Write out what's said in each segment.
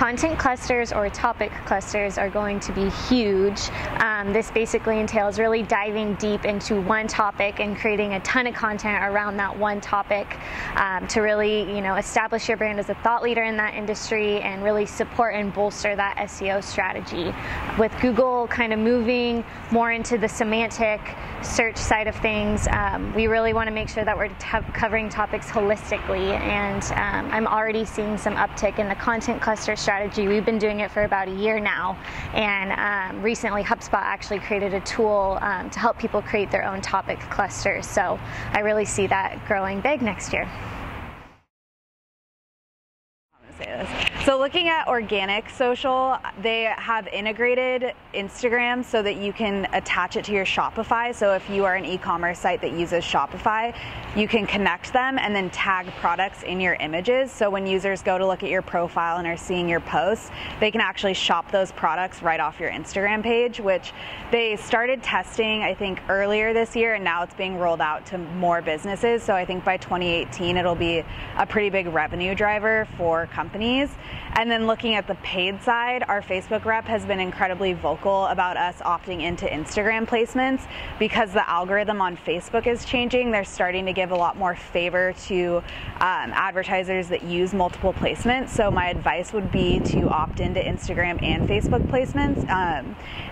content clusters or topic clusters are going to be huge. This basically entails really diving deep into one topic and creating a ton of content around that one topic to really, establish your brand as a thought leader in that industry and really support and bolster that SEO strategy. With Google kind of moving more into the semantic search side of things, we really want to make sure that we're covering topics holistically, and I'm already seeing some uptick in the content cluster strategy. We've been doing it for about a year now, and recently HubSpot actually created a tool to help people create their own topic clusters, so I really see that growing big next year. So looking at organic social, they have integrated Instagram so that you can attach it to your Shopify. So if you are an e-commerce site that uses Shopify, you can connect them and then tag products in your images. So when users go to look at your profile and are seeing your posts, they can actually shop those products right off your Instagram page, which they started testing, I think, earlier this year, and now it's being rolled out to more businesses. So I think by 2018, it'll be a pretty big revenue driver for companies. And then looking at the paid side, our Facebook rep has been incredibly vocal about us opting into Instagram placements because the algorithm on Facebook is changing. They're starting to give a lot more favor to advertisers that use multiple placements. So my advice would be to opt into Instagram and Facebook placements.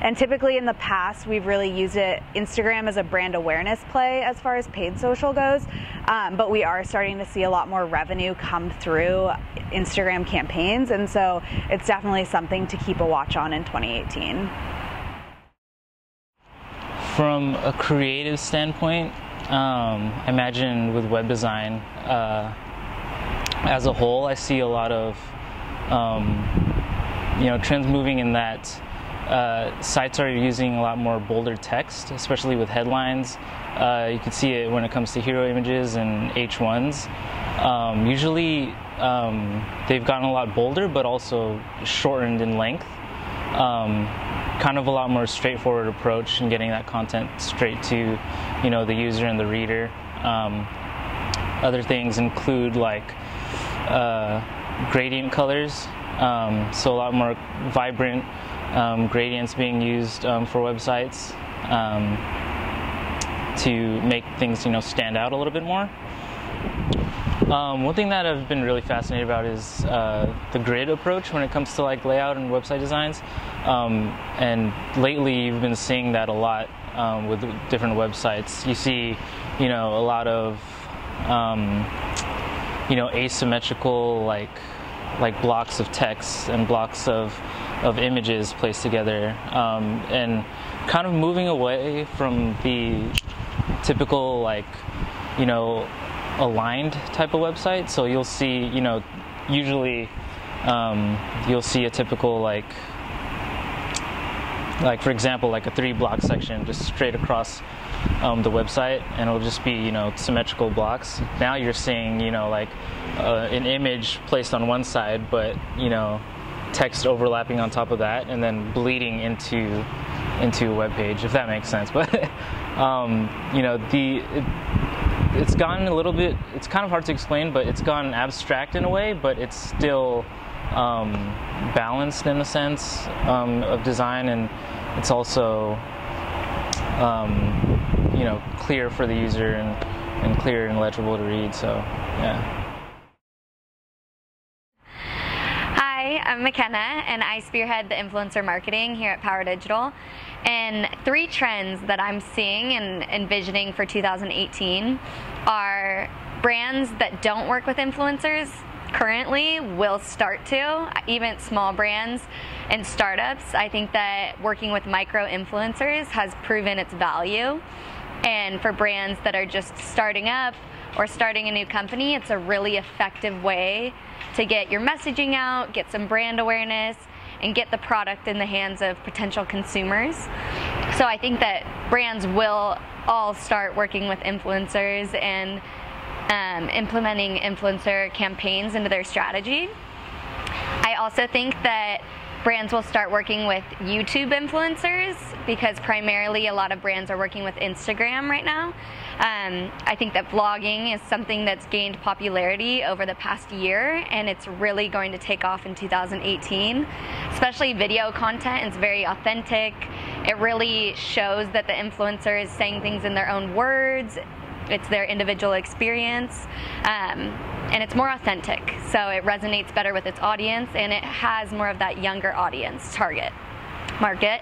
And typically in the past, we've really used Instagram as a brand awareness play as far as paid social goes. But we are starting to see a lot more revenue come through Instagram campaigns, and so it's definitely something to keep a watch on in 2018. From a creative standpoint, I imagine with web design as a whole, I see a lot of trends moving in that sites are using a lot more bolder text, especially with headlines. You can see it when it comes to hero images and H1s. Usually they've gotten a lot bolder, but also shortened in length. Kind of a lot more straightforward approach in getting that content straight to, the user and the reader. Other things include like gradient colors, so a lot more vibrant gradients being used for websites to make things, stand out a little bit more. One thing that I've been really fascinated about is the grid approach when it comes to like layout and website designs. And lately you've been seeing that a lot with different websites. You see, a lot of asymmetrical like blocks of text and blocks of images placed together, and kind of moving away from the typical aligned type of website. So you'll see, usually you'll see a typical like for example, like a 3-block section just straight across the website, and it'll just be, symmetrical blocks. Now you're seeing, an image placed on one side, but, text overlapping on top of that, and then bleeding into a web page, if that makes sense. But, it's gotten a little bit, it's kind of hard to explain, but it's gotten abstract in a way, but it's still balanced in a sense of design, and it's also clear for the user and clear and legible to read. So yeah. Hi, I'm McKenna, and I spearhead the influencer marketing here at Power Digital. And 3 trends that I'm seeing and envisioning for 2018 are brands that don't work with influencers currently will start to, even small brands and startups. I think that working with micro influencers has proven its value. And for brands that are just starting up or starting a new company, it's a really effective way to get your messaging out, get some brand awareness, and get the product in the hands of potential consumers. So I think that brands will all start working with influencers and implementing influencer campaigns into their strategy. I also think that brands will start working with YouTube influencers, because primarily a lot of brands are working with Instagram right now. I think that vlogging is something that's gained popularity over the past year, and it's really going to take off in 2018. Especially video content is very authentic. It really shows that the influencer is saying things in their own words. It's their individual experience, and it's more authentic, so it resonates better with its audience, and it has more of that younger audience target market.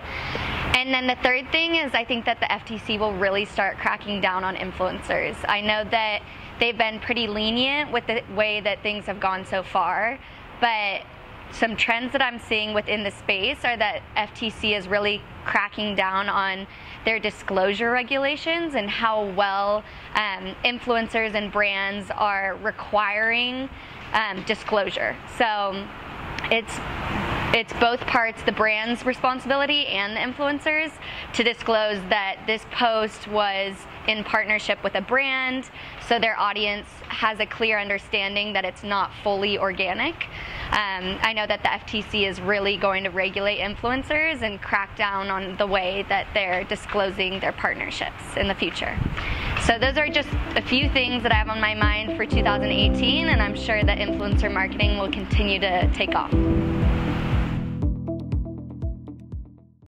And then the third thing is, I think that the FTC will really start cracking down on influencers. I know that they've been pretty lenient with the way that things have gone so far, but some trends that I'm seeing within the space are that FTC is really cracking down on their disclosure regulations and how well influencers and brands are requiring disclosure. So it's both parts, the brand's responsibility and the influencers, to disclose that this post was in partnership with a brand, so their audience has a clear understanding that it's not fully organic. I know that the FTC is really going to regulate influencers and crack down on the way that they're disclosing their partnerships in the future. So those are just a few things that I have on my mind for 2018, and I'm sure that influencer marketing will continue to take off.